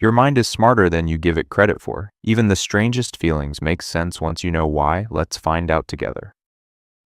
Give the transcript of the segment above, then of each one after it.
Your mind is smarter than you give it credit for. Even the strangest feelings make sense once you know why. Let's find out together.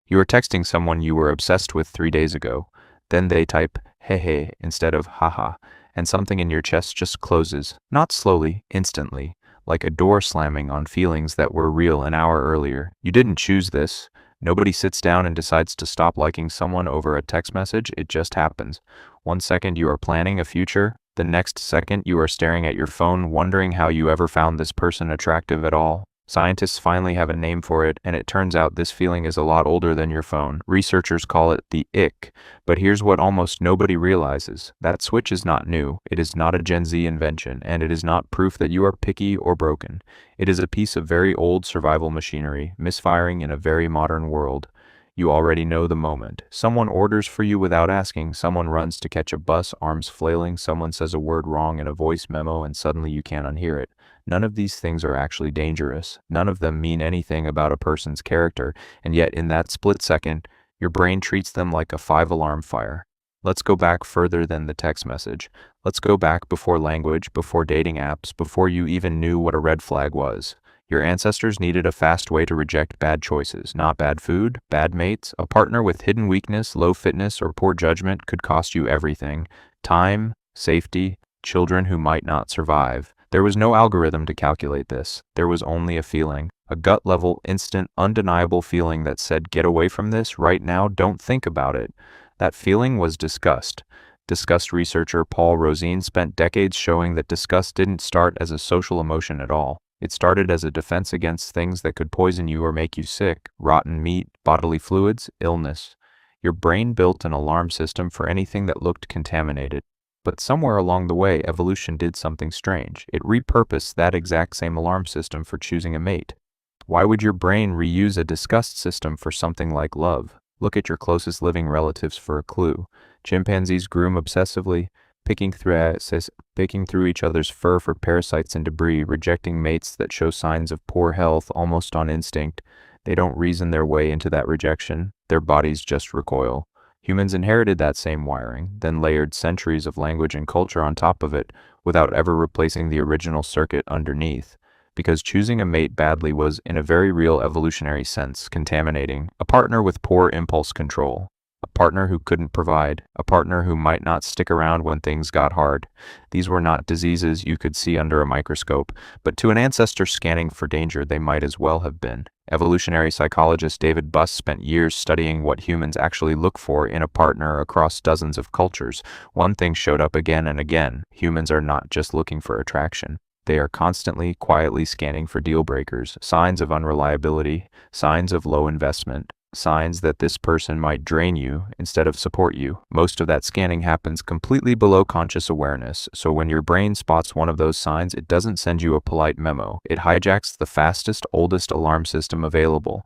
You are texting someone you were obsessed with 3 days ago. Then they type, hey hey, instead of haha, and something in your chest just closes, not slowly, instantly, like a door slamming on feelings that were real an hour earlier. You didn't choose this. Nobody sits down and decides to stop liking someone over a text message. It just happens. One second you are planning a future, the next second you are staring at your phone wondering how you ever found this person attractive at all. Scientists finally have a name for it, and it turns out this feeling is a lot older than your phone. Researchers call it the ick. But here's what almost nobody realizes. That switch is not new. It is not a Gen Z invention, and it is not proof that you are picky or broken. It is a piece of very old survival machinery, misfiring in a very modern world. You already know the moment. Someone orders for you without asking. Someone runs to catch a bus, arms flailing. Someone says a word wrong in a voice memo, and suddenly you can't unhear it. None of these things are actually dangerous. None of them mean anything about a person's character, and yet in that split second, your brain treats them like a 5-alarm fire. Let's go back further than the text message. Let's go back before language, before dating apps, before you even knew what a red flag was. Your ancestors needed a fast way to reject bad choices, not bad food, bad mates. A partner with hidden weakness, low fitness, or poor judgment could cost you everything. Time, safety, children who might not survive. There was no algorithm to calculate this. There was only a feeling, a gut-level, instant, undeniable feeling that said, get away from this right now, don't think about it. That feeling was disgust. Disgust researcher Paul Rosine spent decades showing that disgust didn't start as a social emotion at all. It started as a defense against things that could poison you or make you sick: rotten meat, bodily fluids, illness. Your brain built an alarm system for anything that looked contaminated. But somewhere along the way, evolution did something strange. It repurposed that exact same alarm system for choosing a mate. Why would your brain reuse a disgust system for something like love? Look at your closest living relatives for a clue. Chimpanzees groom obsessively, picking through each other's fur for parasites and debris, rejecting mates that show signs of poor health almost on instinct. They don't reason their way into that rejection. Their bodies just recoil. Humans inherited that same wiring, then layered centuries of language and culture on top of it, without ever replacing the original circuit underneath. Because choosing a mate badly was, in a very real evolutionary sense, contaminating. A partner with poor impulse control. A partner who couldn't provide. A partner who might not stick around when things got hard. These were not diseases you could see under a microscope, but to an ancestor scanning for danger, they might as well have been. Evolutionary psychologist David Buss spent years studying what humans actually look for in a partner across dozens of cultures. One thing showed up again and again. Humans are not just looking for attraction. They are constantly, quietly scanning for deal breakers, signs of unreliability, signs of low investment, signs that this person might drain you instead of support you. Most of that scanning happens completely below conscious awareness, so when your brain spots one of those signs, it doesn't send you a polite memo. It hijacks the fastest, oldest alarm system available.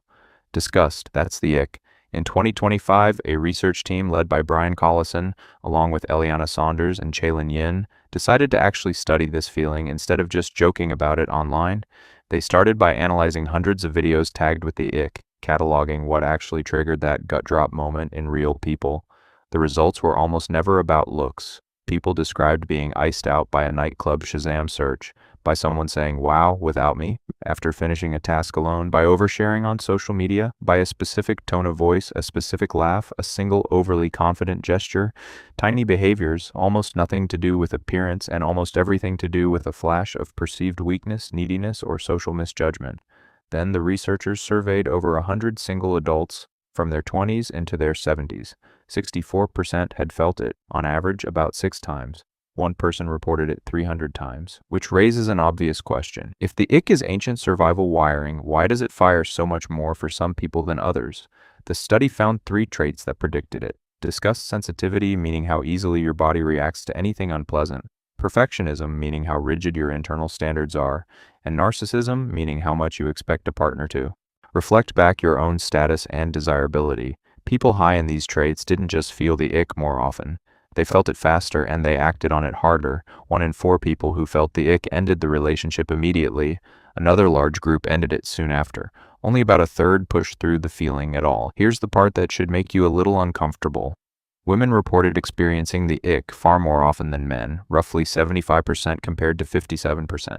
Disgust, that's the ick. In 2025, a research team led by Brian Collison, along with Eliana Saunders and Chaelin Yin, decided to actually study this feeling instead of just joking about it online. They started by analyzing hundreds of videos tagged with the ick, cataloging what actually triggered that gut drop moment in real people. The results were almost never about looks. People described being iced out by a nightclub Shazam search, by someone saying "wow" without me after finishing a task alone, by oversharing on social media, by a specific tone of voice, a specific laugh, a single overly confident gesture. Tiny behaviors, almost nothing to do with appearance and almost everything to do with a flash of perceived weakness, neediness, or social misjudgment. Then the researchers surveyed over 100 single adults from their 20s into their 70s. 64% had felt it, on average about 6 times. One person reported it 300 times, which raises an obvious question. If the ick is ancient survival wiring, why does it fire so much more for some people than others? The study found 3 traits that predicted it. Disgust sensitivity, meaning how easily your body reacts to anything unpleasant. Perfectionism, meaning how rigid your internal standards are. And narcissism, meaning how much you expect a partner to. Reflect back your own status and desirability. People high in these traits didn't just feel the ick more often. They felt it faster and they acted on it harder. 1 in 4 people who felt the ick ended the relationship immediately. Another large group ended it soon after. Only about a third pushed through the feeling at all. Here's the part that should make you a little uncomfortable. Women reported experiencing the ick far more often than men, roughly 75% compared to 57%.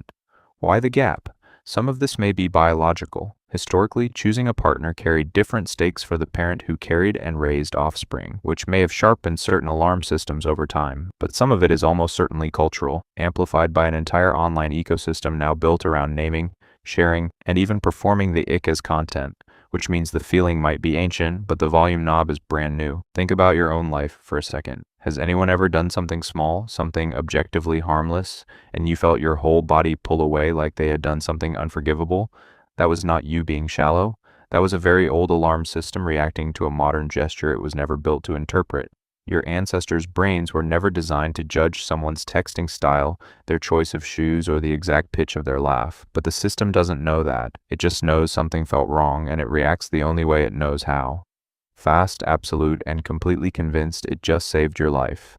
Why the gap? Some of this may be biological. Historically, choosing a partner carried different stakes for the parent who carried and raised offspring, which may have sharpened certain alarm systems over time, but some of it is almost certainly cultural, amplified by an entire online ecosystem now built around naming, sharing, and even performing the ick as content, which means the feeling might be ancient, but the volume knob is brand new. Think about your own life for a second. Has anyone ever done something small, something objectively harmless, and you felt your whole body pull away like they had done something unforgivable? That was not you being shallow. That was a very old alarm system reacting to a modern gesture it was never built to interpret. Your ancestors' brains were never designed to judge someone's texting style, their choice of shoes, or the exact pitch of their laugh. But the system doesn't know that. It just knows something felt wrong, and it reacts the only way it knows how. Fast, absolute, and completely convinced it just saved your life.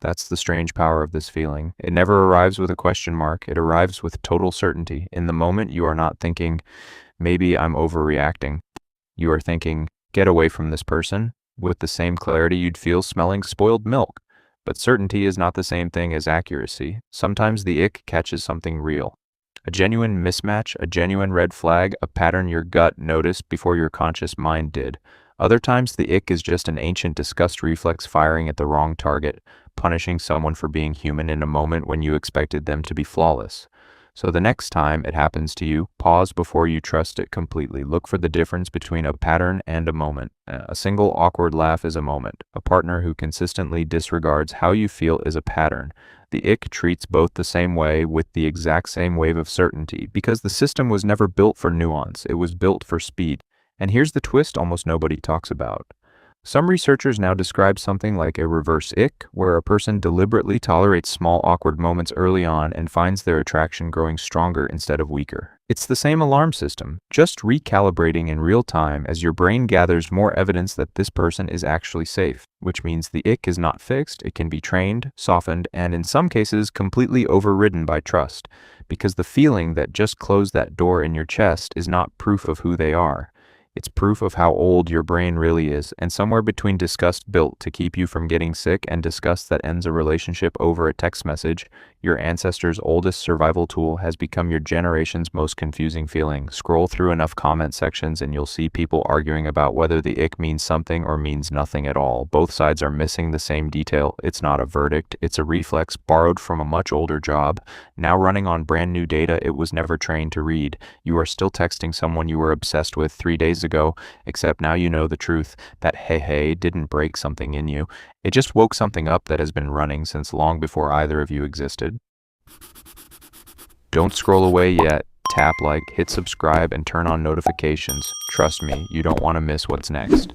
That's the strange power of this feeling. It never arrives with a question mark. It arrives with total certainty. In the moment, you are not thinking, maybe I'm overreacting. You are thinking, get away from this person, with the same clarity you'd feel smelling spoiled milk. But certainty is not the same thing as accuracy. Sometimes the ick catches something real. A genuine mismatch, a genuine red flag, a pattern your gut noticed before your conscious mind did. Other times the ick is just an ancient disgust reflex firing at the wrong target, punishing someone for being human in a moment when you expected them to be flawless. So the next time it happens to you, pause before you trust it completely. Look for the difference between a pattern and a moment. A single awkward laugh is a moment. A partner who consistently disregards how you feel is a pattern. The ick treats both the same way with the exact same wave of certainty, because the system was never built for nuance, it was built for speed. And here's the twist almost nobody talks about. Some researchers now describe something like a reverse ick, where a person deliberately tolerates small awkward moments early on and finds their attraction growing stronger instead of weaker. It's the same alarm system, just recalibrating in real time as your brain gathers more evidence that this person is actually safe, which means the ick is not fixed, it can be trained, softened, and in some cases completely overridden by trust, because the feeling that just closed that door in your chest is not proof of who they are. It's proof of how old your brain really is, and somewhere between disgust built to keep you from getting sick and disgust that ends a relationship over a text message, your ancestors' oldest survival tool has become your generation's most confusing feeling. Scroll through enough comment sections and you'll see people arguing about whether the ick means something or means nothing at all. Both sides are missing the same detail. It's not a verdict, it's a reflex borrowed from a much older job, now running on brand new data it was never trained to read. You are still texting someone you were obsessed with 3 days ago, except now you know the truth. That hey didn't break something in you. It just woke something up that has been running since long before either of you existed. Don't scroll away yet. Tap like, hit subscribe, and turn on notifications. Trust me, you don't want to miss what's next.